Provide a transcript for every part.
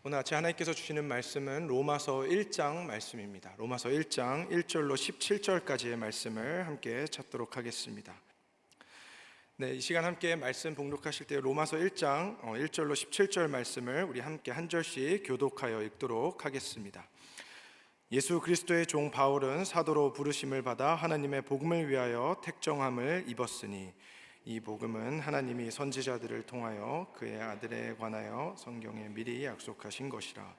오늘 아침 하나님께서 주시는 말씀은 로마서 1장 말씀입니다. 로마서 1장 1절로 17절까지의 말씀을 함께 찾도록 하겠습니다. 네, 이 시간 함께 말씀 봉독하실 때 로마서 1장 1절로 17절 말씀을 우리 함께 한 절씩 교독하여 읽도록 하겠습니다. 예수 그리스도의 종 바울은 사도로 부르심을 받아 하나님의 복음을 위하여 택정함을 입었으니 이 복음은 하나님이 선지자들을 통하여 그의 아들에 관하여 성경에 미리 약속하신 것이라.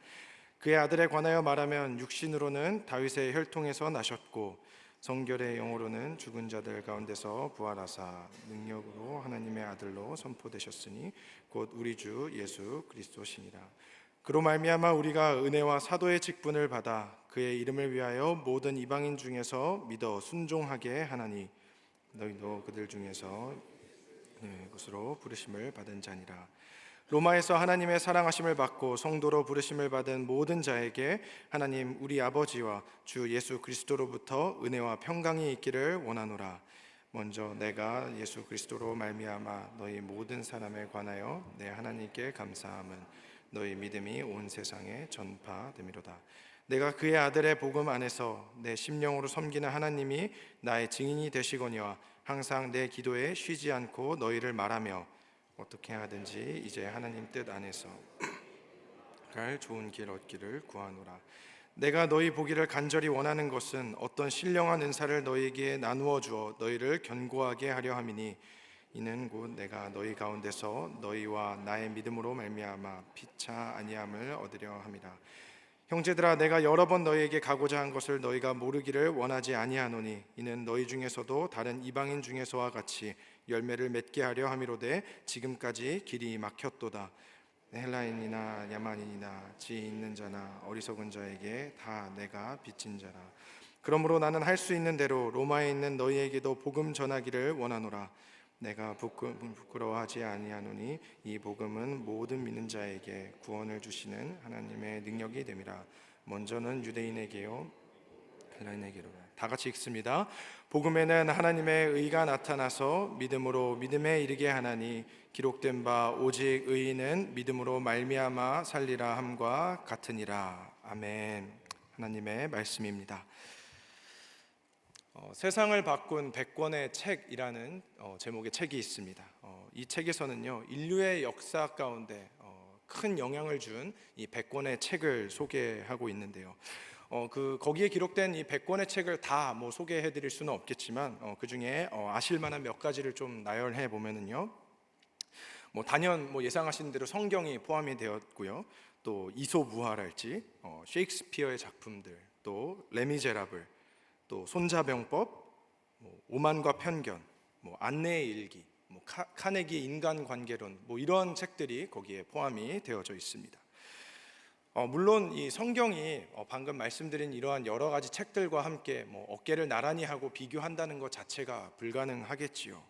그의 아들에 관하여 말하면 육신으로는 다윗의 혈통에서 나셨고 성결의 영으로는 죽은 자들 가운데서 부활하사 능력으로 하나님의 아들로 선포되셨으니 곧 우리 주 예수 그리스도시니라. 그로 말미암아 우리가 은혜와 사도의 직분을 받아 그의 이름을 위하여 모든 이방인 중에서 믿어 순종하게 하나니 너희도 그들 중에서 그것으로 부르심을 받은 자니라. 로마에서 하나님의 사랑하심을 받고 성도로 부르심을 받은 모든 자에게 하나님 우리 아버지와 주 예수 그리스도로부터 은혜와 평강이 있기를 원하노라. 먼저 내가 예수 그리스도로 말미암아 너희 모든 사람에 관하여 내 하나님께 감사함은 너희 믿음이 온 세상에 전파됨이로다. 내가 그의 아들의 복음 안에서 내 심령으로 섬기는 하나님이 나의 증인이 되시거니와 항상 내 기도에 쉬지 않고 너희를 말하며 어떻게 하든지 이제 하나님 뜻 안에서 갈 좋은 길 얻기를 구하노라. 내가 너희 보기를 간절히 원하는 것은 어떤 신령한 은사를 너희에게 나누어 주어 너희를 견고하게 하려 함이니 이는 곧 내가 너희 가운데서 너희와 나의 믿음으로 말미암아 피차 아니함을 얻으려 함이라. 형제들아, 내가 여러 번 너희에게 가고자 한 것을 너희가 모르기를 원하지 아니하노니 이는 너희 중에서도 다른 이방인 중에서와 같이 열매를 맺게 하려 함이로되 지금까지 길이 막혔도다. 헬라인이나 야만인이나 지혜 있는 자나 어리석은 자에게 다 내가 빚진 자라. 그러므로 나는 할 수 있는 대로 로마에 있는 너희에게도 복음 전하기를 원하노라. 내가 부끄러워하지 아니하노니 이 복음은 모든 믿는 자에게 구원을 주시는 하나님의 능력이 됨이라. 먼저는 유대인에게요 헬라인에게로라. 다 같이 읽습니다. 복음에는 하나님의 의가 나타나서 믿음으로 믿음에 이르게 하나니 기록된 바 오직 의인은 믿음으로 말미암아 살리라 함과 같으니라. 아멘. 하나님의 말씀입니다. 세상을 바꾼 100권의 책이라는 제목의 책이 있습니다. 이 책에서는요 인류의 역사 가운데 큰 영향을 준 이 100권의 책을 소개하고 있는데요. 거기에 기록된 이 100권의 책을 다 소개해드릴 수는 없겠지만 그 중에 아실 만한 몇 가지를 좀 나열해 보면은요. 단연 예상하시는 대로 성경이 포함이 되었고요. 또 이솝우화랄지 셰익스피어의 작품들, 또 레미제라블, 또 손자병법, 오만과 편견, 안내의 일기, 카네기의 인간관계론, 이런 책들이 거기에 포함이 되어져 있습니다. 물론 이 성경이 방금 말씀드린 이러한 여러 가지 책들과 함께 어깨를 나란히 하고 비교한다는 것 자체가 불가능하겠지요.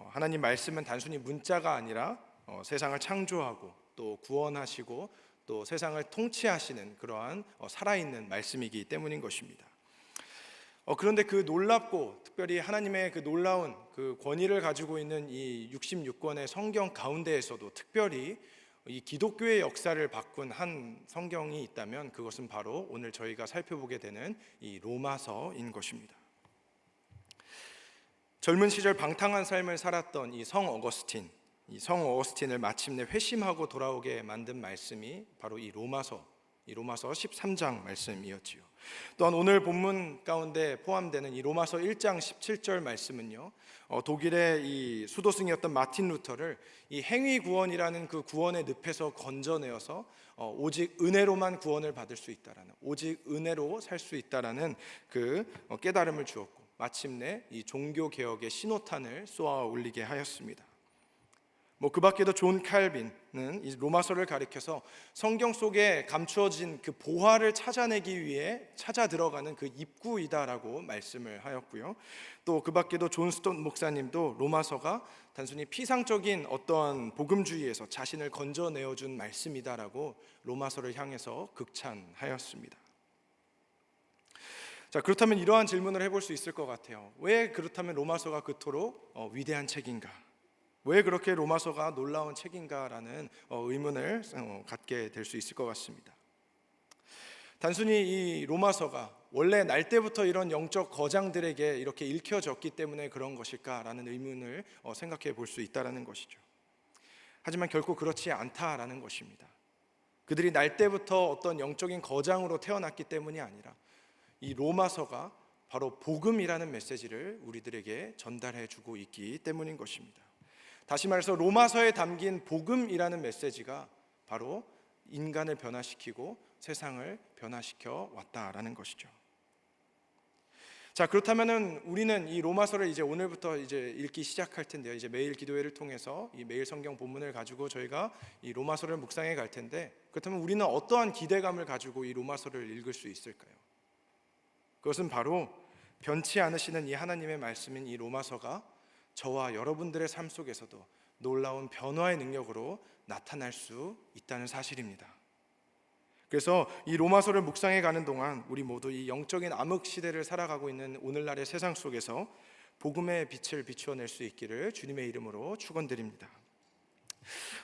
하나님 말씀은 단순히 문자가 아니라 세상을 창조하고 또 구원하시고 또 세상을 통치하시는 그러한 살아있는 말씀이기 때문인 것입니다. 그런데 그 놀랍고 특별히 하나님의 그 놀라운 그 권위를 가지고 있는 이 66권의 성경 가운데에서도 특별히 이 기독교의 역사를 바꾼 한 성경이 있다면 그것은 바로 오늘 저희가 살펴보게 되는 이 로마서인 것입니다. 젊은 시절 방탕한 삶을 살았던 이 성 어거스틴을 마침내 회심하고 돌아오게 만든 말씀이 바로 이 로마서 13장 말씀이었지요. 또한 오늘 본문 가운데 포함되는 이 로마서 1장 17절 말씀은요, 독일의 이 수도승이었던 마틴 루터를 이 행위 구원이라는 그 구원의 늪에서 건져내어서 오직 은혜로만 구원을 받을 수 있다라는, 오직 은혜로 살 수 있다라는 그 깨달음을 주었고 마침내 이 종교 개혁의 신호탄을 쏘아 올리게 하였습니다. 그 밖에도 존 칼빈은 이 로마서를 가리켜서 성경 속에 감추어진 그 보화를 찾아내기 위해 찾아 들어가는 그 입구이다라고 말씀을 하였고요. 또 그 밖에도 존 스톤 목사님도 로마서가 단순히 피상적인 어떤 복음주의에서 자신을 건져내어준 말씀이다라고 로마서를 향해서 극찬하였습니다. 자, 그렇다면 이러한 질문을 해볼 수 있을 것 같아요. 왜 그렇다면 로마서가 그토록 위대한 책인가? 왜 그렇게 로마서가 놀라운 책인가라는 의문을 갖게 될 수 있을 것 같습니다. 단순히 이 로마서가 원래 날 때부터 이런 영적 거장들에게 이렇게 읽혀졌기 때문에 그런 것일까라는 의문을 생각해 볼 수 있다는 것이죠. 하지만 결코 그렇지 않다라는 것입니다. 그들이 날 때부터 어떤 영적인 거장으로 태어났기 때문이 아니라 이 로마서가 바로 복음이라는 메시지를 우리들에게 전달해 주고 있기 때문인 것입니다. 다시 말해서 로마서에 담긴 복음이라는 메시지가 바로 인간을 변화시키고 세상을 변화시켜 왔다라는 것이죠. 자, 그렇다면은 우리는 이 로마서를 이제 오늘부터 이제 읽기 시작할 텐데요. 이제 매일 기도회를 통해서 이 매일 성경 본문을 가지고 저희가 이 로마서를 묵상해 갈 텐데, 그렇다면 우리는 어떠한 기대감을 가지고 이 로마서를 읽을 수 있을까요? 그것은 바로 변치 않으시는 이 하나님의 말씀인 이 로마서가 저와 여러분들의 삶 속에서도 놀라운 변화의 능력으로 나타날 수 있다는 사실입니다. 그래서 이 로마서를 묵상해 가는 동안 우리 모두 이 영적인 암흑 시대를 살아가고 있는 오늘날의 세상 속에서 복음의 빛을 비추어낼 수 있기를 주님의 이름으로 축원드립니다.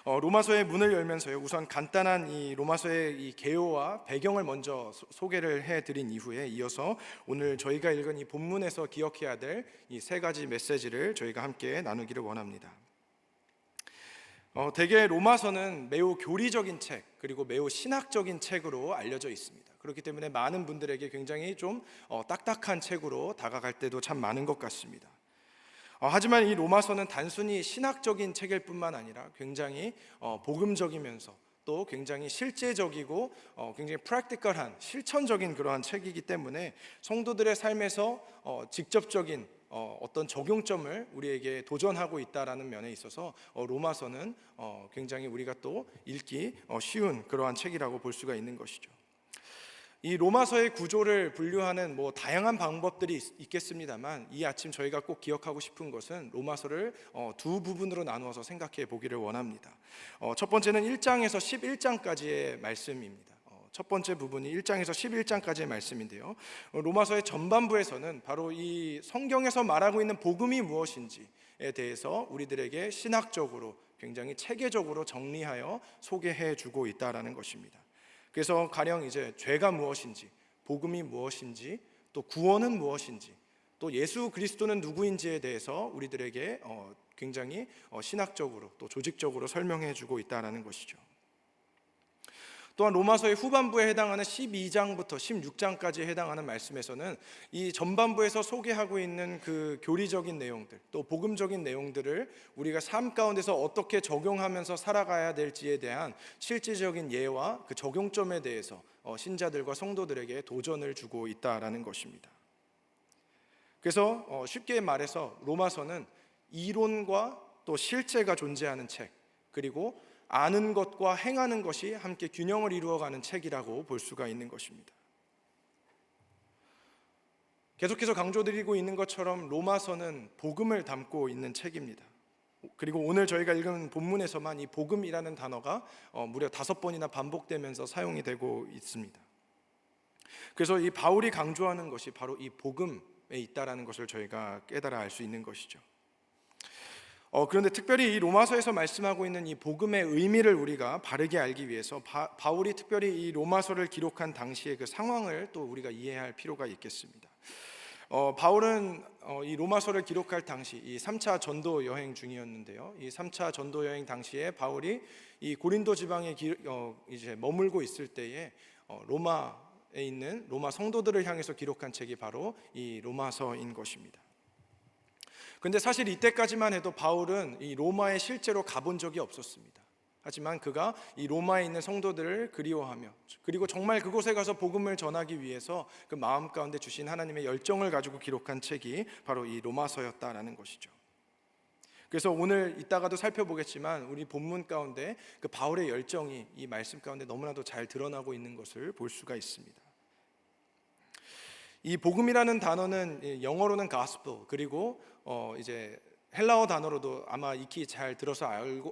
로마서의 문을 열면서요, 우선 간단한 이 로마서의 이 개요와 배경을 먼저 소개를 해드린 이후에 이어서 오늘 저희가 읽은 이 본문에서 기억해야 될 이 세 가지 메시지를 저희가 함께 나누기를 원합니다. 대개 로마서는 매우 교리적인 책, 그리고 매우 신학적인 책으로 알려져 있습니다. 그렇기 때문에 많은 분들에게 굉장히 좀 딱딱한 책으로 다가갈 때도 참 많은 것 같습니다. 하지만 이 로마서는 단순히 신학적인 책일 뿐만 아니라 굉장히 복음적이면서 또 굉장히 실제적이고 굉장히 프랙티컬한 실천적인 그러한 책이기 때문에 성도들의 삶에서 직접적인 어떤 적용점을 우리에게 도전하고 있다라는 면에 있어서 로마서는 굉장히 우리가 또 읽기 쉬운 그러한 책이라고 볼 수가 있는 것이죠. 이 로마서의 구조를 분류하는 다양한 방법들이 있겠습니다만, 이 아침 저희가 꼭 기억하고 싶은 것은 로마서를 두 부분으로 나누어서 생각해 보기를 원합니다. 첫 번째는 1장에서 11장까지의 말씀입니다. 첫 번째 부분이 1장에서 11장까지의 말씀인데요, 로마서의 전반부에서는 바로 이 성경에서 말하고 있는 복음이 무엇인지에 대해서 우리들에게 신학적으로 굉장히 체계적으로 정리하여 소개해 주고 있다라는 것입니다. 그래서 가령 이제 죄가 무엇인지, 복음이 무엇인지, 또 구원은 무엇인지, 또 예수 그리스도는 누구인지에 대해서 우리들에게 굉장히 신학적으로 또 조직적으로 설명해 주고 있다라는 것이죠. 또한 로마서의 후반부에 해당하는 12장부터 16장까지 해당하는 말씀에서는 이 전반부에서 소개하고 있는 그 교리적인 내용들, 또 복음적인 내용들을 우리가 삶 가운데서 어떻게 적용하면서 살아가야 될지에 대한 실질적인 예와 그 적용점에 대해서 신자들과 성도들에게 도전을 주고 있다라는 것입니다. 그래서 쉽게 말해서 로마서는 이론과 또 실제가 존재하는 책, 그리고 아는 것과 행하는 것이 함께 균형을 이루어가는 책이라고 볼 수가 있는 것입니다. 계속해서 강조드리고 있는 것처럼 로마서는 복음을 담고 있는 책입니다. 그리고 오늘 저희가 읽은 본문에서만 이 복음이라는 단어가 무려 5번이나 반복되면서 사용이 되고 있습니다. 그래서 이 바울이 강조하는 것이 바로 이 복음에 있다라는 것을 저희가 깨달아 알 수 있는 것이죠. 그런데 특별히 이 로마서에서 말씀하고 있는 이 복음의 의미를 우리가 바르게 알기 위해서 바울이 특별히 이 로마서를 기록한 당시의 그 상황을 또 우리가 이해할 필요가 있겠습니다. 바울은 이 로마서를 기록할 당시 이 3차 전도 여행 중이었는데요. 이 3차 전도 여행 당시에 바울이 이 고린도 지방에 이제 머물고 있을 때에 로마에 있는 로마 성도들을 향해서 기록한 책이 바로 이 로마서인 것입니다. 근데 사실 이때까지만 해도 바울은 이 로마에 실제로 가본 적이 없었습니다. 하지만 그가 이 로마에 있는 성도들을 그리워하며, 그리고 정말 그곳에 가서 복음을 전하기 위해서 그 마음 가운데 주신 하나님의 열정을 가지고 기록한 책이 바로 이 로마서였다라는 것이죠. 그래서 오늘 이따가도 살펴보겠지만 우리 본문 가운데 그 바울의 열정이 이 말씀 가운데 너무나도 잘 드러나고 있는 것을 볼 수가 있습니다. 이 복음이라는 단어는 영어로는 gospel, 그리고 이제 헬라어 단어로도 아마 익히 잘 들어서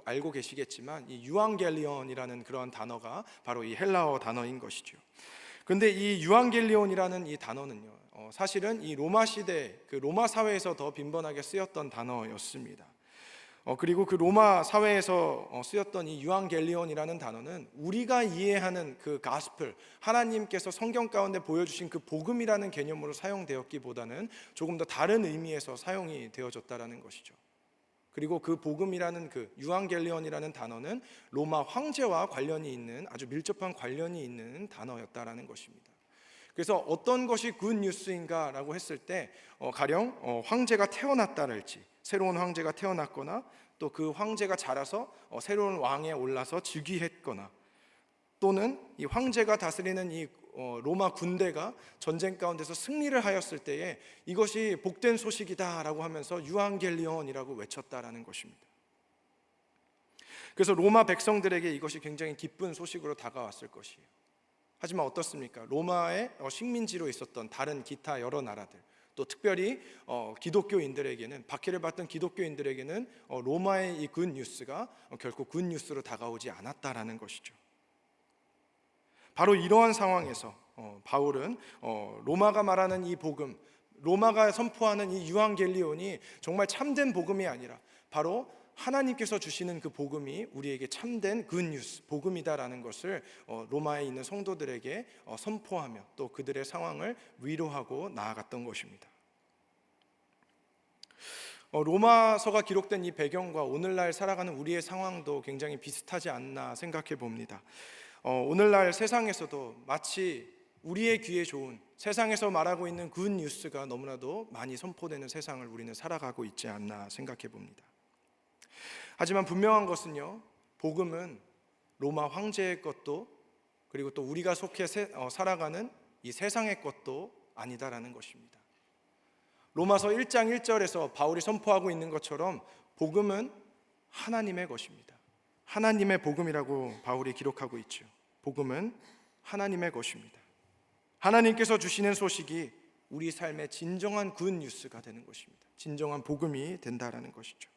알고 계시겠지만 이 유앙겔리온이라는 그런 단어가 바로 이 헬라어 단어인 것이죠. 그런데 이 유앙겔리온이라는 이 단어는요, 사실은 이 로마 시대 그 로마 사회에서 더 빈번하게 쓰였던 단어였습니다. 그리고 그 로마 사회에서 쓰였던 이 유앙겔리온이라는 단어는 우리가 이해하는 그 가스펠, 하나님께서 성경 가운데 보여주신 그 복음이라는 개념으로 사용되었기보다는 조금 더 다른 의미에서 사용이 되어졌다라는 것이죠. 그리고 그 복음이라는 그 유앙겔리온이라는 단어는 로마 황제와 관련이 있는, 아주 밀접한 관련이 있는 단어였다라는 것입니다. 그래서 어떤 것이 굿뉴스인가 라고 했을 때 가령 황제가 태어났다랄지, 새로운 황제가 태어났거나 또 그 황제가 자라서 새로운 왕에 올라서 즉위했거나, 또는 이 황제가 다스리는 이 로마 군대가 전쟁 가운데서 승리를 하였을 때에 이것이 복된 소식이다라고 하면서 유앙겔리온이라고 외쳤다라는 것입니다. 그래서 로마 백성들에게 이것이 굉장히 기쁜 소식으로 다가왔을 것이에요. 하지만 어떻습니까? 로마의 식민지로 있었던 다른 기타 여러 나라들, 또 특별히 기독교인들에게는, 박해를 받던 기독교인들에게는 로마의 이 굿뉴스가 결코 굿뉴스로 다가오지 않았다라는 것이죠. 바로 이러한 상황에서 바울은 로마가 말하는 이 복음, 로마가 선포하는 이 유앙겔리온이 정말 참된 복음이 아니라 바로 하나님께서 주시는 그 복음이 우리에게 참된 굿뉴스, 복음이다라는 것을 로마에 있는 성도들에게 선포하며 또 그들의 상황을 위로하고 나아갔던 것입니다. 로마서가 기록된 이 배경과 오늘날 살아가는 우리의 상황도 굉장히 비슷하지 않나 생각해 봅니다. 오늘날 세상에서도 마치 우리의 귀에 좋은, 세상에서 말하고 있는 굿뉴스가 너무나도 많이 선포되는 세상을 우리는 살아가고 있지 않나 생각해 봅니다. 하지만 분명한 것은요, 복음은 로마 황제의 것도, 그리고 또 우리가 속해 살아가는 이 세상의 것도 아니다라는 것입니다. 로마서 1장 1절에서 바울이 선포하고 있는 것처럼 복음은 하나님의 것입니다. 하나님의 복음이라고 바울이 기록하고 있죠. 복음은 하나님의 것입니다. 하나님께서 주시는 소식이 우리 삶의 진정한 굿뉴스가 되는 것입니다. 진정한 복음이 된다라는 것이죠.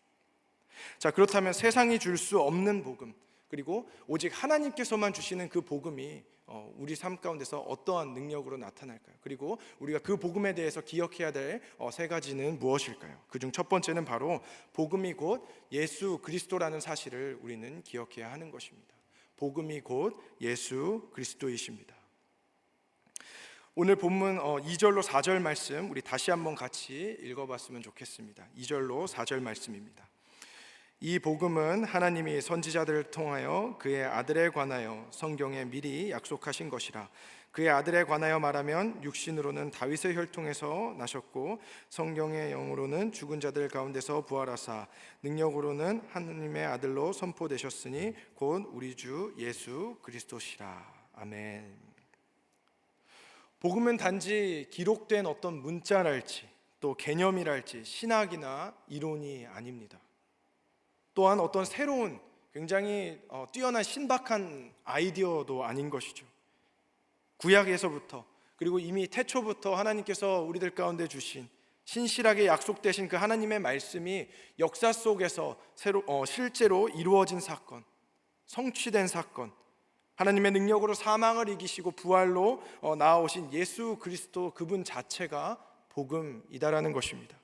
자, 그렇다면 세상이 줄 수 없는 복음, 그리고 오직 하나님께서만 주시는 그 복음이 우리 삶 가운데서 어떠한 능력으로 나타날까요? 그리고 우리가 그 복음에 대해서 기억해야 될 세 가지는 무엇일까요? 그중 첫 번째는 바로 복음이 곧 예수 그리스도라는 사실을 우리는 기억해야 하는 것입니다. 복음이 곧 예수 그리스도이십니다. 오늘 본문 2절로 4절 말씀 우리 다시 한번 같이 읽어봤으면 좋겠습니다. 2절로 4절 말씀입니다. 이 복음은 하나님이 선지자들을 통하여 그의 아들에 관하여 성경에 미리 약속하신 것이라. 그의 아들에 관하여 말하면 육신으로는 다윗의 혈통에서 나셨고 성경의 영으로는 죽은 자들 가운데서 부활하사 능력으로는 하나님의 아들로 선포되셨으니 곧 우리 주 예수 그리스도시라. 아멘. 복음은 단지 기록된 어떤 문자랄지 또 개념이랄지 신학이나 이론이 아닙니다. 또한 어떤 새로운 굉장히 뛰어난 신박한 아이디어도 아닌 것이죠. 구약에서부터, 그리고 이미 태초부터 하나님께서 우리들 가운데 주신 신실하게 약속되신 그 하나님의 말씀이 역사 속에서 실제로 이루어진 사건, 성취된 사건, 하나님의 능력으로 사망을 이기시고 부활로 나아오신 예수 그리스도 그분 자체가 복음이다라는 것입니다.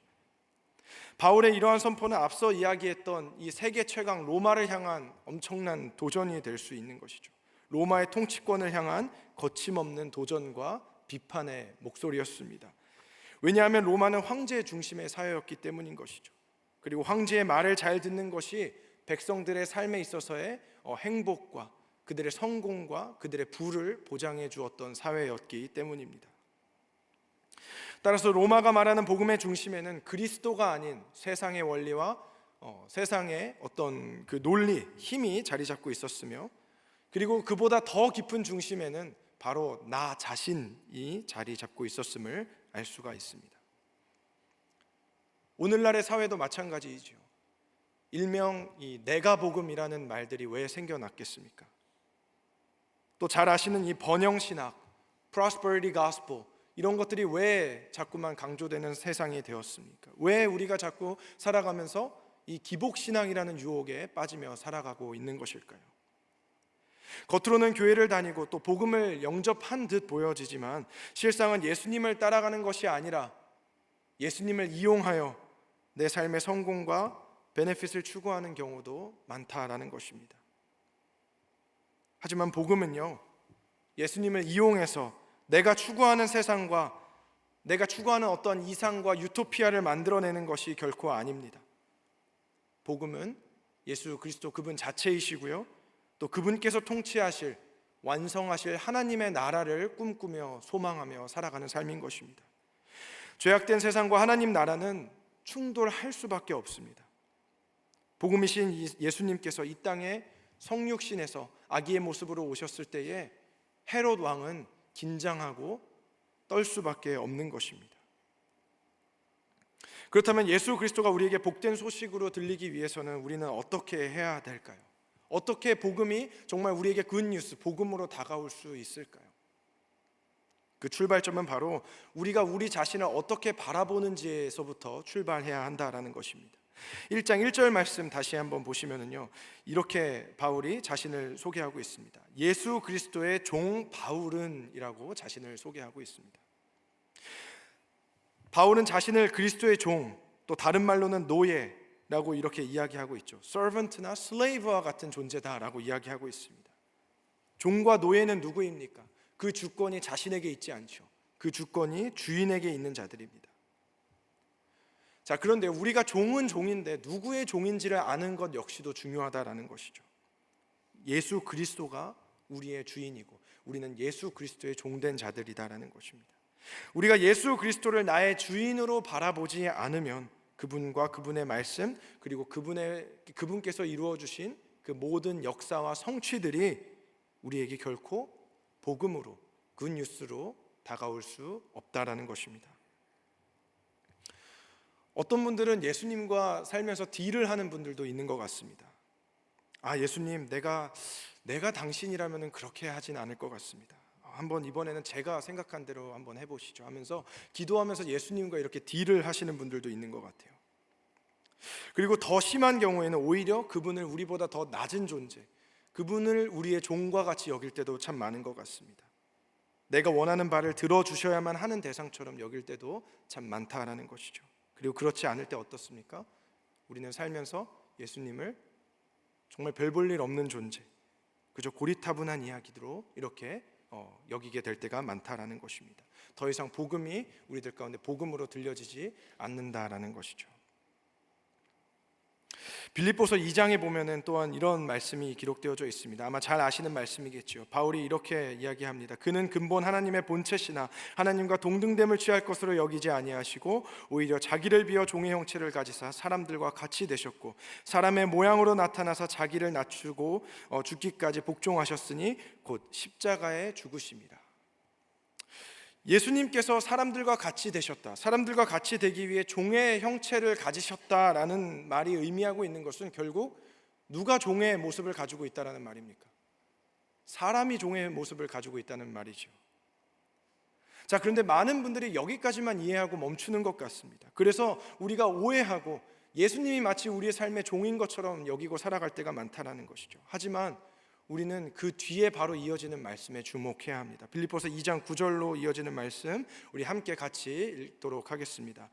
바울의 이러한 선포는 앞서 이야기했던 이 세계 최강 로마를 향한 엄청난 도전이 될 수 있는 것이죠. 로마의 통치권을 향한 거침없는 도전과 비판의 목소리였습니다. 왜냐하면 로마는 황제의 중심의 사회였기 때문인 것이죠. 그리고 황제의 말을 잘 듣는 것이 백성들의 삶에 있어서의 행복과 그들의 성공과 그들의 부를 보장해 주었던 사회였기 때문입니다. 따라서 로마가 말하는 복음의 중심에는 그리스도가 아닌 세상의 원리와 세상의 어떤 그 논리, 힘이 자리 잡고 있었으며, 그리고 그보다 더 깊은 중심에는 바로 나 자신이 자리 잡고 있었음을 알 수가 있습니다. 오늘날의 사회도 마찬가지이죠. 일명 이 내가 복음이라는 말들이 왜 생겨났겠습니까? 또 잘 아시는 이 번영신학, prosperity gospel, 이런 것들이 왜 자꾸만 강조되는 세상이 되었습니까? 왜 우리가 자꾸 살아가면서 이 기복신앙이라는 유혹에 빠지며 살아가고 있는 것일까요? 겉으로는 교회를 다니고 또 복음을 영접한 듯 보여지지만 실상은 예수님을 따라가는 것이 아니라 예수님을 이용하여 내 삶의 성공과 베네핏을 추구하는 경우도 많다라는 것입니다. 하지만 복음은요, 예수님을 이용해서 내가 추구하는 세상과 내가 추구하는 어떤 이상과 유토피아를 만들어내는 것이 결코 아닙니다. 복음은 예수 그리스도 그분 자체이시고요, 또 그분께서 통치하실, 완성하실 하나님의 나라를 꿈꾸며 소망하며 살아가는 삶인 것입니다. 죄악된 세상과 하나님 나라는 충돌할 수밖에 없습니다. 복음이신 예수님께서 이 땅에 성육신에서 아기의 모습으로 오셨을 때에 헤롯 왕은 긴장하고 떨 수밖에 없는 것입니다. 그렇다면 예수 그리스도가 우리에게 복된 소식으로 들리기 위해서는 우리는 어떻게 해야 될까요? 어떻게 복음이 정말 우리에게 굿뉴스, 복음으로 다가올 수 있을까요? 그 출발점은 바로 우리가 우리 자신을 어떻게 바라보는지에서부터 출발해야 한다라는 것입니다. 1장 1절 말씀 다시 한번 보시면은요, 이렇게 바울이 자신을 소개하고 있습니다. 예수 그리스도의 종 바울은이라고 자신을 소개하고 있습니다. 바울은 자신을 그리스도의 종, 또 다른 말로는 노예라고 이렇게 이야기하고 있죠. servant나 slave와 같은 존재다라고 이야기하고 있습니다. 종과 노예는 누구입니까? 그 주권이 자신에게 있지 않죠. 그 주권이 주인에게 있는 자들입니다. 자, 그런데 우리가 종은 종인데 누구의 종인지를 아는 것 역시도 중요하다라는 것이죠. 예수 그리스도가 우리의 주인이고 우리는 예수 그리스도의 종된 자들이다라는 것입니다. 우리가 예수 그리스도를 나의 주인으로 바라보지 않으면 그분과 그분의 말씀, 그리고 그분께서 이루어 주신 그 모든 역사와 성취들이 우리에게 결코 복음으로, 굿뉴스로 다가올 수 없다라는 것입니다. 어떤 분들은 예수님과 살면서 딜을 하는 분들도 있는 것 같습니다. 예수님, 내가 당신이라면 그렇게 하진 않을 것 같습니다. 한번 이번에는 제가 생각한 대로 한번 해보시죠 하면서 기도하면서 예수님과 이렇게 딜을 하시는 분들도 있는 것 같아요. 그리고 더 심한 경우에는 오히려 그분을 우리보다 더 낮은 존재, 그분을 우리의 종과 같이 여길 때도 참 많은 것 같습니다. 내가 원하는 바를 들어주셔야만 하는 대상처럼 여길 때도 참 많다라는 것이죠. 그리고 그렇지 않을 때 어떻습니까? 우리는 살면서 예수님을 정말 별 볼 일 없는 존재, 그저 고리타분한 이야기로 이렇게 여기게 될 때가 많다라는 것입니다. 더 이상 복음이 우리들 가운데 복음으로 들려지지 않는다라는 것이죠. 빌립보서 2장에 보면은 또한 이런 말씀이 기록되어져 있습니다. 아마 잘 아시는 말씀이겠죠. 바울이 이렇게 이야기합니다. 그는 근본 하나님의 본체시나 하나님과 동등됨을 취할 것으로 여기지 아니하시고 오히려 자기를 비어 종의 형체를 가지사 사람들과 같이 되셨고 사람의 모양으로 나타나서 자기를 낮추고 죽기까지 복종하셨으니 곧 십자가에 죽으심이라. 예수님께서 사람들과 같이 되셨다, 사람들과 같이 되기 위해 종의 형체를 가지셨다라는 말이 의미하고 있는 것은 결국 누가 종의 모습을 가지고 있다라는 말입니까? 사람이 종의 모습을 가지고 있다는 말이죠. 자, 그런데 많은 분들이 여기까지만 이해하고 멈추는 것 같습니다. 그래서 우리가 오해하고 예수님이 마치 우리의 삶의 종인 것처럼 여기고 살아갈 때가 많다라는 것이죠. 하지만 우리는 그 뒤에 바로 이어지는 말씀에 주목해야 합니다. 빌립보서 2장 9절로 이어지는 말씀 우리 함께 같이 읽도록 하겠습니다.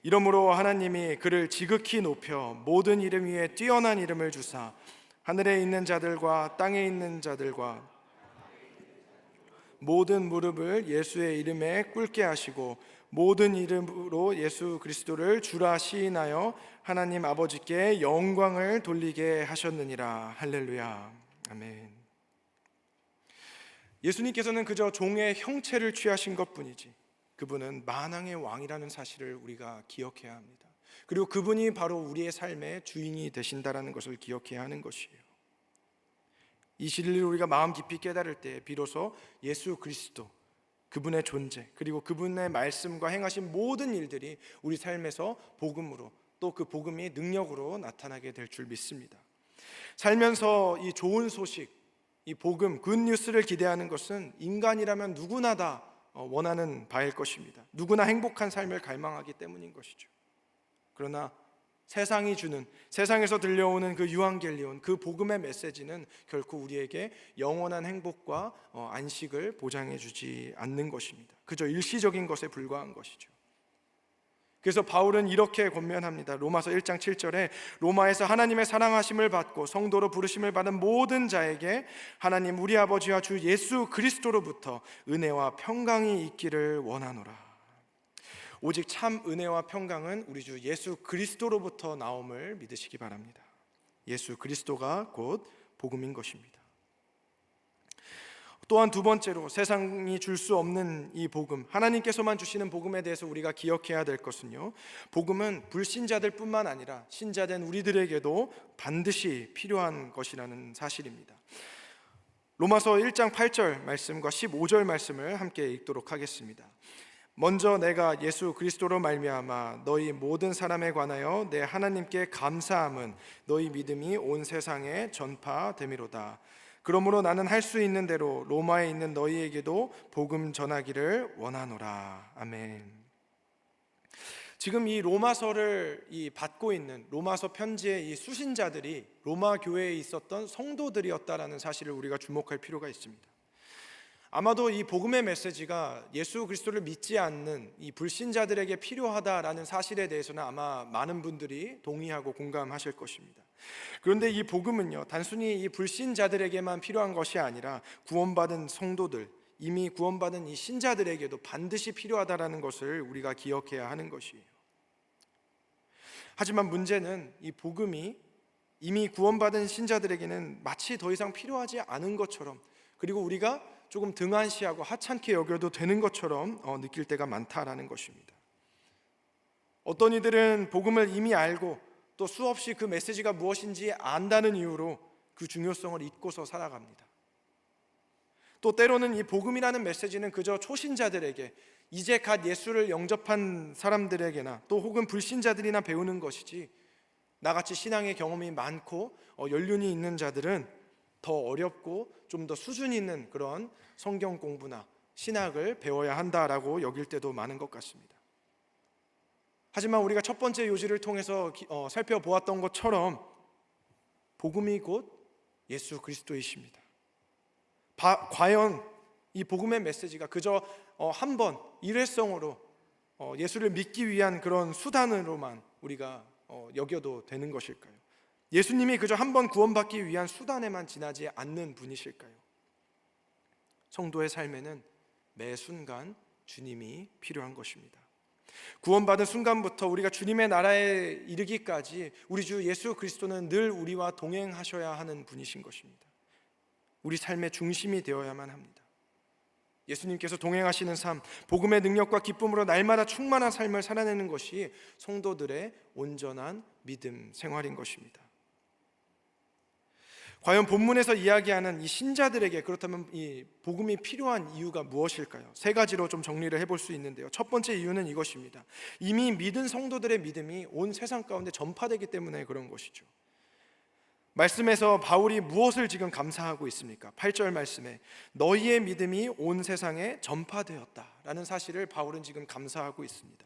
이러므로 하나님이 그를 지극히 높여 모든 이름 위에 뛰어난 이름을 주사 하늘에 있는 자들과 땅에 있는 자들과 모든 무릎을 예수의 이름에 꿇게 하시고 모든 이름으로 예수 그리스도를 주라 시인하여 하나님 아버지께 영광을 돌리게 하셨느니라. 할렐루야. 아멘. 예수님께서는 그저 종의 형체를 취하신 것뿐이지 그분은 만왕의 왕이라는 사실을 우리가 기억해야 합니다. 그리고 그분이 바로 우리의 삶의 주인이 되신다라는 것을 기억해야 하는 것이에요. 이 진리를 우리가 마음 깊이 깨달을 때 비로소 예수 그리스도 그분의 존재 그리고 그분의 말씀과 행하신 모든 일들이 우리 삶에서 복음으로 또 그 복음이 능력으로 나타나게 될 줄 믿습니다. 살면서 이 좋은 소식, 이 복음, 굿뉴스를 기대하는 것은 인간이라면 누구나 다 원하는 바일 것입니다. 누구나 행복한 삶을 갈망하기 때문인 것이죠. 그러나 세상이 주는, 세상에서 들려오는 그 유앙겔리온, 그 복음의 메시지는 결코 우리에게 영원한 행복과 안식을 보장해 주지 않는 것입니다. 그저 일시적인 것에 불과한 것이죠. 그래서 바울은 이렇게 권면합니다. 로마서 1장 7절에 로마에서 하나님의 사랑하심을 받고 성도로 부르심을 받은 모든 자에게 하나님 우리 아버지와 주 예수 그리스도로부터 은혜와 평강이 있기를 원하노라. 오직 참 은혜와 평강은 우리 주 예수 그리스도로부터 나옴을 믿으시기 바랍니다. 예수 그리스도가 곧 복음인 것입니다. 또한 두 번째로 세상이 줄 수 없는 이 복음, 하나님께서만 주시는 복음에 대해서 우리가 기억해야 될 것은요, 복음은 불신자들 뿐만 아니라 신자된 우리들에게도 반드시 필요한 것이라는 사실입니다. 로마서 1장 8절 말씀과 15절 말씀을 함께 읽도록 하겠습니다. 먼저 내가 예수 그리스도로 말미암아 너희 모든 사람에 관하여 내 하나님께 감사함은 너희 믿음이 온 세상에 전파됨이로다. 그러므로 나는 할 수 있는 대로 로마에 있는 너희에게도 복음 전하기를 원하노라. 아멘. 지금 이 로마서를 받고 있는 로마서 편지의 이 수신자들이 로마 교회에 있었던 성도들이었다라는 사실을 우리가 주목할 필요가 있습니다. 아마도 이 복음의 메시지가 예수 그리스도를 믿지 않는 이 불신자들에게 필요하다라는 사실에 대해서는 아마 많은 분들이 동의하고 공감하실 것입니다. 그런데 이 복음은요, 단순히 이 불신자들에게만 필요한 것이 아니라 구원받은 성도들, 이미 구원받은 이 신자들에게도 반드시 필요하다라는 것을 우리가 기억해야 하는 것이에요. 하지만 문제는 이 복음이 이미 구원받은 신자들에게는 마치 더 이상 필요하지 않은 것처럼, 그리고 우리가 조금 등한시하고 하찮게 여겨도 되는 것처럼 느낄 때가 많다라는 것입니다. 어떤 이들은 복음을 이미 알고 또 수없이 그 메시지가 무엇인지 안다는 이유로 그 중요성을 잊고서 살아갑니다. 또 때로는 이 복음이라는 메시지는 그저 초신자들에게, 이제 갓 예수를 영접한 사람들에게나 또 혹은 불신자들이나 배우는 것이지, 나같이 신앙의 경험이 많고 연륜이 있는 자들은 더 어렵고 좀 더 수준 있는 그런 성경 공부나 신학을 배워야 한다라고 여길 때도 많은 것 같습니다. 하지만 우리가 첫 번째 요지를 통해서 살펴보았던 것처럼 복음이 곧 예수 그리스도이십니다. 과연 이 복음의 메시지가 그저 한 번 일회성으로 예수를 믿기 위한 그런 수단으로만 우리가 여겨도 되는 것일까요? 예수님이 그저 한 번 구원받기 위한 수단에만 지나지 않는 분이실까요? 성도의 삶에는 매 순간 주님이 필요한 것입니다. 구원받은 순간부터 우리가 주님의 나라에 이르기까지 우리 주 예수 그리스도는 늘 우리와 동행하셔야 하는 분이신 것입니다. 우리 삶의 중심이 되어야만 합니다. 예수님께서 동행하시는 삶, 복음의 능력과 기쁨으로 날마다 충만한 삶을 살아내는 것이 성도들의 온전한 믿음 생활인 것입니다. 과연 본문에서 이야기하는 이 신자들에게 그렇다면 이 복음이 필요한 이유가 무엇일까요? 세 가지로 좀 정리를 해볼 수 있는데요. 첫 번째 이유는 이것입니다. 이미 믿은 성도들의 믿음이 온 세상 가운데 전파되기 때문에 그런 것이죠. 말씀에서 바울이 무엇을 지금 감사하고 있습니까? 8절 말씀에 너희의 믿음이 온 세상에 전파되었다라는 사실을 바울은 지금 감사하고 있습니다.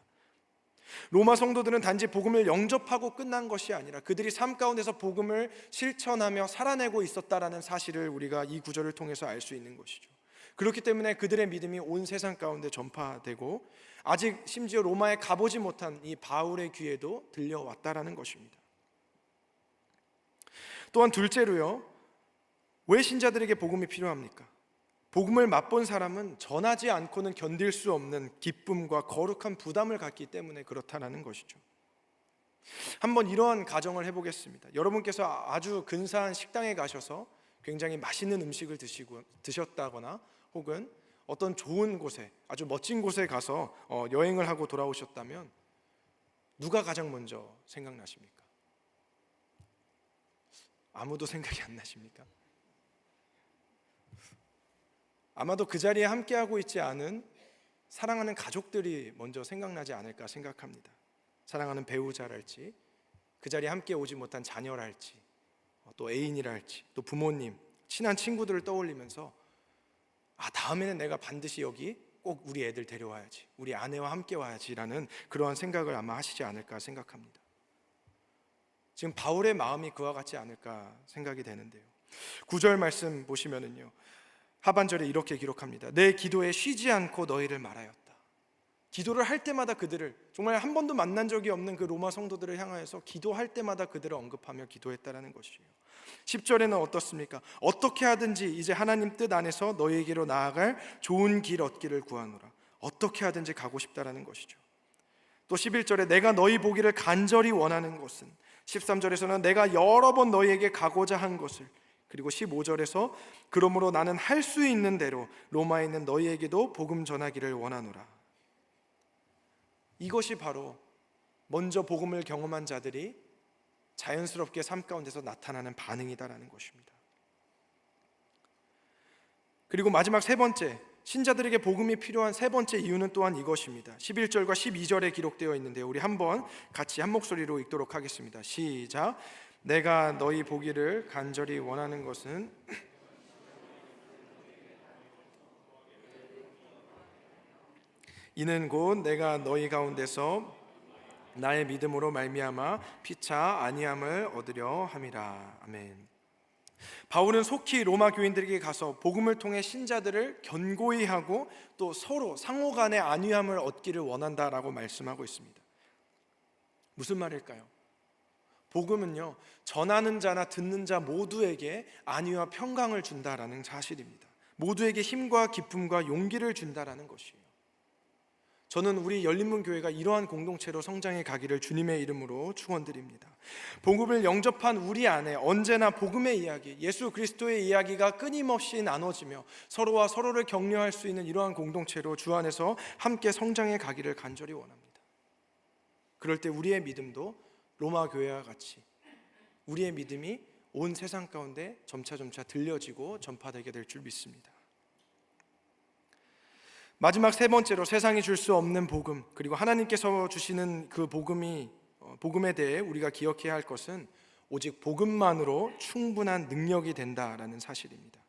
로마 성도들은 단지 복음을 영접하고 끝난 것이 아니라 그들이 삶 가운데서 복음을 실천하며 살아내고 있었다라는 사실을 우리가 이 구절을 통해서 알 수 있는 것이죠. 그렇기 때문에 그들의 믿음이 온 세상 가운데 전파되고 아직 심지어 로마에 가보지 못한 이 바울의 귀에도 들려왔다라는 것입니다. 또한 둘째로요, 왜 신자들에게 복음이 필요합니까? 복음을 맛본 사람은 전하지 않고는 견딜 수 없는 기쁨과 거룩한 부담을 갖기 때문에 그렇다는 것이죠. 한번 이러한 가정을 해보겠습니다. 여러분께서 아주 근사한 식당에 가셔서 굉장히 맛있는 음식을 드셨다거나 혹은 어떤 좋은 곳에, 아주 멋진 곳에 가서 여행을 하고 돌아오셨다면 누가 가장 먼저 생각나십니까? 아무도 생각이 안 나십니까? 아마도 그 자리에 함께하고 있지 않은 사랑하는 가족들이 먼저 생각나지 않을까 생각합니다. 사랑하는 배우자랄지, 그 자리에 함께 오지 못한 자녀랄지, 또 애인이랄지, 또 부모님, 친한 친구들을 떠올리면서 다음에는 내가 반드시 여기 꼭 우리 애들 데려와야지, 우리 아내와 함께 와야지라는 그러한 생각을 아마 하시지 않을까 생각합니다. 지금 바울의 마음이 그와 같지 않을까 생각이 되는데요. 9절 말씀 보시면은요, 하반절에 이렇게 기록합니다. 내 기도에 쉬지 않고 너희를 말하였다. 기도를 할 때마다 그들을, 정말 한 번도 만난 적이 없는 그 로마 성도들을 향하여서 기도할 때마다 그들을 언급하며 기도했다라는 것이에요. 10절에는 어떻습니까? 어떻게 하든지 이제 하나님 뜻 안에서 너희에게로 나아갈 좋은 길 얻기를 구하노라. 어떻게 하든지 가고 싶다라는 것이죠. 또 11절에 내가 너희 보기를 간절히 원하는 것은, 13절에서는 내가 여러 번 너희에게 가고자 한 것을, 그리고 15절에서 그러므로 나는 할 수 있는 대로 로마에 있는 너희에게도 복음 전하기를 원하노라. 이것이 바로 먼저 복음을 경험한 자들이 자연스럽게 삶 가운데서 나타나는 반응이다라는 것입니다. 그리고 마지막 세 번째, 신자들에게 복음이 필요한 세 번째 이유는 또한 이것입니다. 11절과 12절에 기록되어 있는데요, 우리 한번 같이 한 목소리로 읽도록 하겠습니다. 시작. 내가 너희 보기를 간절히 원하는 것은 이는 곧 내가 너희 가운데서 나의 믿음으로 말미암아 피차 아니함을 얻으려 함이라. 아멘. 바울은 속히 로마 교인들에게 가서 복음을 통해 신자들을 견고히 하고 또 서로 상호 간의 안위함을 얻기를 원한다라고 말씀하고 있습니다. 무슨 말일까요? 복음은요, 전하는 자나 듣는 자 모두에게 안위와 평강을 준다라는 사실입니다. 모두에게 힘과 기쁨과 용기를 준다라는 것이에요. 저는 우리 열린문교회가 이러한 공동체로 성장해 가기를 주님의 이름으로 축원드립니다. 복음을 영접한 우리 안에 언제나 복음의 이야기, 예수 그리스도의 이야기가 끊임없이 나눠지며 서로와 서로를 격려할 수 있는 이러한 공동체로 주 안에서 함께 성장해 가기를 간절히 원합니다. 그럴 때 우리의 믿음도 로마 교회와 같이 우리의 믿음이 온 세상 가운데 점차 들려지고 전파되게 될 줄 믿습니다. 마지막 세 번째로 세상이 줄 수 없는 복음, 그리고 하나님께서 주시는 그 복음에 대해 우리가 기억해야 할 것은 오직 복음만으로 충분한 능력이 된다라는 사실입니다.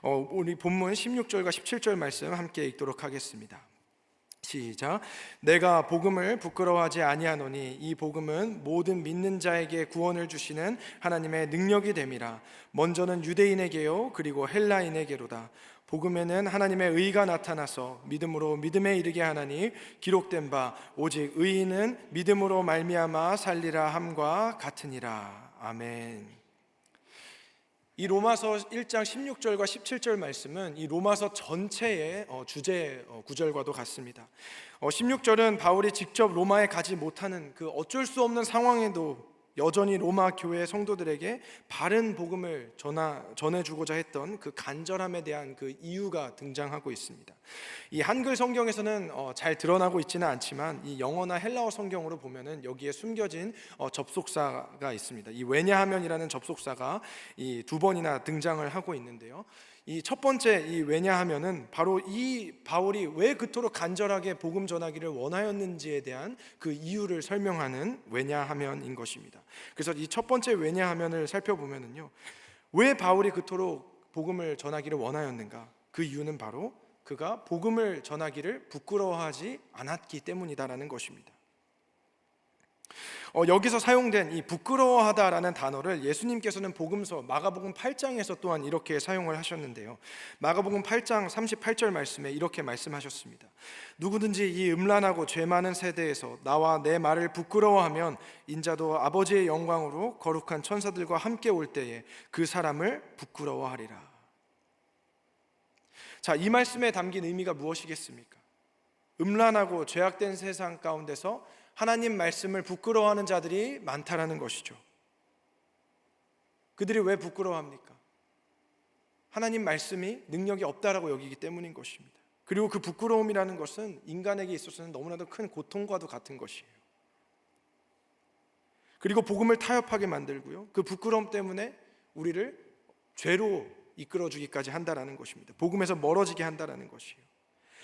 우리 본문 16절과 17절 말씀 함께 읽도록 하겠습니다. 시작. 내가 복음을 부끄러워하지 아니하노니 이 복음은 모든 믿는 자에게 구원을 주시는 하나님의 능력이 됨이라. 먼저는 유대인에게요 그리고 헬라인에게로다. 복음에는 하나님의 의가 나타나서 믿음으로 믿음에 이르게 하나니 기록된 바 오직 의인은 믿음으로 말미암아 살리라 함과 같으니라. 아멘. 이 로마서 1장 16절과 17절 말씀은 이 로마서 전체의 주제 구절과도 같습니다. 16절은 바울이 직접 로마에 가지 못하는 그 어쩔 수 없는 상황에도 여전히 로마 교회 성도들에게 바른 복음을 전해주고자 했던 그 간절함에 대한 그 이유가 등장하고 있습니다. 이 한글 성경에서는 잘 드러나고 있지는 않지만 이 영어나 헬라어 성경으로 보면은 여기에 숨겨진 접속사가 있습니다. 이 왜냐하면이라는 접속사가 이 두 번이나 등장을 하고 있는데요. 이 첫 번째 이 왜냐하면은 바로 이 바울이 왜 그토록 간절하게 복음 전하기를 원하였는지에 대한 그 이유를 설명하는 왜냐하면인 것입니다. 그래서 이 첫 번째 왜냐하면을 살펴보면은요, 왜 바울이 그토록 복음을 전하기를 원하였는가? 그 이유는 바로 그가 복음을 전하기를 부끄러워하지 않았기 때문이다라는 것입니다. 여기서 사용된 이 부끄러워하다라는 단어를 예수님께서는 복음서 마가복음 8장에서 또한 이렇게 사용을 하셨는데요. 마가복음 8장 38절 말씀에 이렇게 말씀하셨습니다. 누구든지 이 음란하고 죄 많은 세대에서 나와 내 말을 부끄러워하면 인자도 아버지의 영광으로 거룩한 천사들과 함께 올 때에 그 사람을 부끄러워하리라. 자, 이 말씀에 담긴 의미가 무엇이겠습니까? 음란하고 죄악된 세상 가운데서 하나님 말씀을 부끄러워하는 자들이 많다라는 것이죠. 그들이 왜 부끄러워합니까? 하나님 말씀이 능력이 없다라고 여기기 때문인 것입니다. 그리고 그 부끄러움이라는 것은 인간에게 있어서는 너무나도 큰 고통과도 같은 것이에요. 그리고 복음을 타협하게 만들고요, 그 부끄러움 때문에 우리를 죄로 이끌어주기까지 한다라는 것입니다. 복음에서 멀어지게 한다라는 것이에요.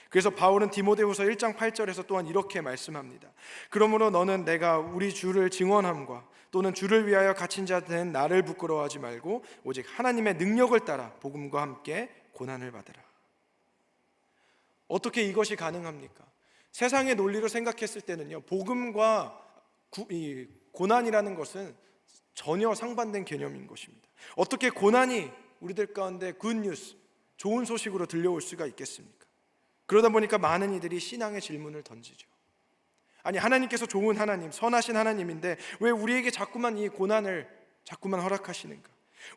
그래서 바울은 디모데후서 1장 8절에서 또한 이렇게 말씀합니다. 그러므로 너는 내가 우리 주를 증언함과 또는 주를 위하여 갇힌 자 된 나를 부끄러워하지 말고 오직 하나님의 능력을 따라 복음과 함께 고난을 받으라. 어떻게 이것이 가능합니까? 세상의 논리로 생각했을 때는요, 복음과 이 고난이라는 것은 전혀 상반된 개념인 것입니다. 어떻게 고난이 우리들 가운데 굿뉴스, 좋은 소식으로 들려올 수가 있겠습니까? 그러다 보니까 많은 이들이 신앙의 질문을 던지죠. 아니, 하나님께서 좋은 하나님, 선하신 하나님인데 왜 우리에게 자꾸만 이 고난을 자꾸만 허락하시는가?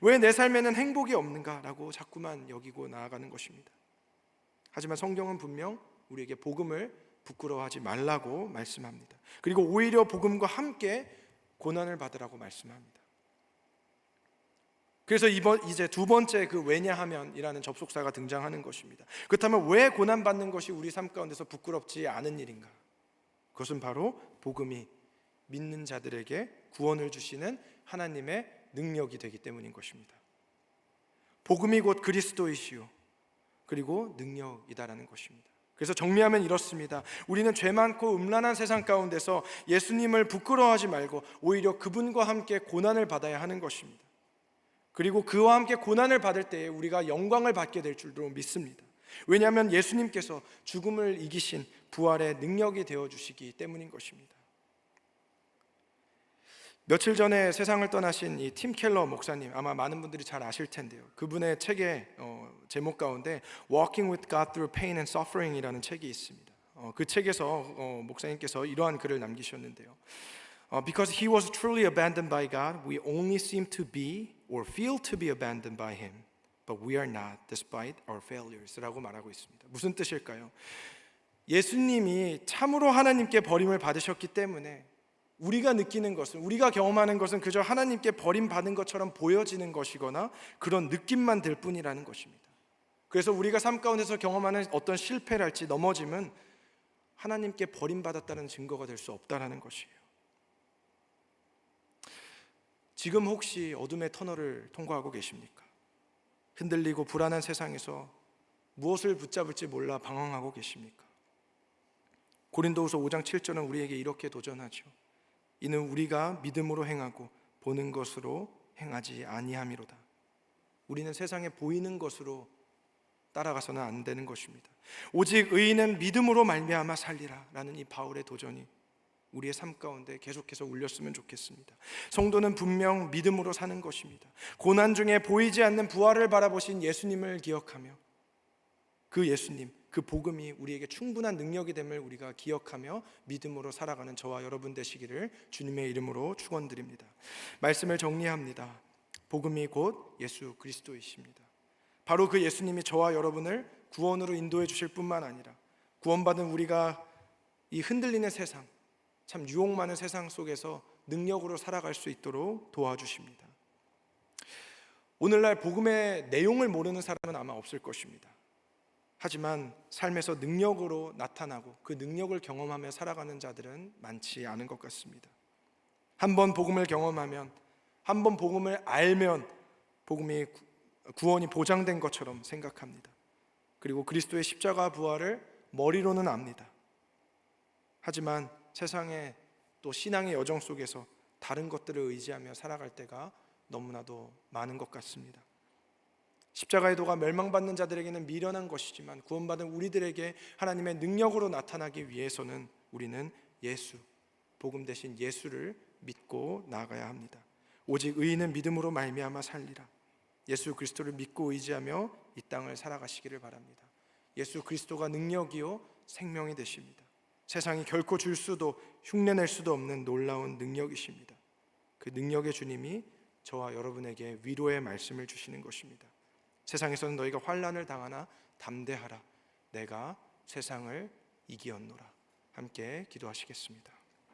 왜 내 삶에는 행복이 없는가? 라고 자꾸만 여기고 나아가는 것입니다. 하지만 성경은 분명 우리에게 복음을 부끄러워하지 말라고 말씀합니다. 그리고 오히려 복음과 함께 고난을 받으라고 말씀합니다. 그래서 이제 두 번째 그 왜냐하면이라는 접속사가 등장하는 것입니다. 그렇다면 왜 고난받는 것이 우리 삶 가운데서 부끄럽지 않은 일인가? 그것은 바로 복음이 믿는 자들에게 구원을 주시는 하나님의 능력이 되기 때문인 것입니다. 복음이 곧 그리스도이시요 그리고 능력이다라는 것입니다. 그래서 정리하면 이렇습니다. 우리는 죄 많고 음란한 세상 가운데서 예수님을 부끄러워하지 말고 오히려 그분과 함께 고난을 받아야 하는 것입니다. 그리고 그와 함께 고난을 받을 때에 우리가 영광을 받게 될 줄로 믿습니다. 왜냐하면 예수님께서 죽음을 이기신 부활의 능력이 되어주시기 때문인 것입니다. 며칠 전에 세상을 떠나신 이 팀 켈러 목사님, 아마 많은 분들이 잘 아실 텐데요. 그분의 책의 제목 가운데 Walking with God Through Pain and Suffering이라는 책이 있습니다. 그 책에서 목사님께서 이러한 글을 남기셨는데요. Because he was truly abandoned by God, we only seem to be or feel to be abandoned by him, but we are not, despite our failures 라고 말하고 있습니다. 무슨 뜻일까요? 예수님이 참으로 하나님께 버림을 받으셨기 때문에 우리가 느끼는 것은, 우리가 경험하는 것은 그저 하나님께 버림받은 것처럼 보여지는 것이거나 그런 느낌만 들 뿐이라는 것입니다. 그래서 우리가 삶 가운데서 경험하는 어떤 실패랄지 넘어짐은 하나님께 버림받았다는 증거가 될 수 없다는 것이에요. 지금 혹시 어둠의 터널을 통과하고 계십니까? 흔들리고 불안한 세상에서 무엇을 붙잡을지 몰라 방황하고 계십니까? 고린도후서 5장 7절은 우리에게 이렇게 도전하죠. 이는 우리가 믿음으로 행하고 보는 것으로 행하지 아니함이로다. 우리는 세상에 보이는 것으로 따라가서는 안 되는 것입니다. 오직 의인은 믿음으로 말미암아 살리라 라는 이 바울의 도전이 우리의 삶 가운데 계속해서 울렸으면 좋겠습니다. 성도는 분명 믿음으로 사는 것입니다. 고난 중에 보이지 않는 부활을 바라보신 예수님을 기억하며 그 예수님, 그 복음이 우리에게 충분한 능력이 됨을 우리가 기억하며 믿음으로 살아가는 저와 여러분 되시기를 주님의 이름으로 축원드립니다. 말씀을 정리합니다. 복음이 곧 예수 그리스도이십니다. 바로 그 예수님이 저와 여러분을 구원으로 인도해 주실 뿐만 아니라 구원받은 우리가 이 흔들리는 세상, 참 유혹 많은 세상 속에서 능력으로 살아갈 수 있도록 도와주십니다. 오늘날 복음의 내용을 모르는 사람은 아마 없을 것입니다. 하지만 삶에서 능력으로 나타나고 그 능력을 경험하며 살아가는 자들은 많지 않은 것 같습니다. 한번 복음을 경험하면, 한번 복음을 알면 복음이 구원이 보장된 것처럼 생각합니다. 그리고 그리스도의 십자가 부활을 머리로는 압니다. 하지만 세상의 또 신앙의 여정 속에서 다른 것들을 의지하며 살아갈 때가 너무나도 많은 것 같습니다. 십자가의 도가 멸망받는 자들에게는 미련한 것이지만 구원받은 우리들에게 하나님의 능력으로 나타나기 위해서는 우리는 예수, 복음 대신 예수를 믿고 나아가야 합니다. 오직 의인은 믿음으로 말미암아 살리라. 예수 그리스도를 믿고 의지하며 이 땅을 살아가시기를 바랍니다. 예수 그리스도가 능력이요 생명이 되십니다. 세상이 결코 줄 수도 흉내낼 수도 없는 놀라운 능력이십니다. 그 능력의 주님이 저와 여러분에게 위로의 말씀을 주시는 것입니다. 세상에서는 너희가 환난을 당하나 담대하라. 내가 세상을 이기었노라. 함께 기도하시겠습니다.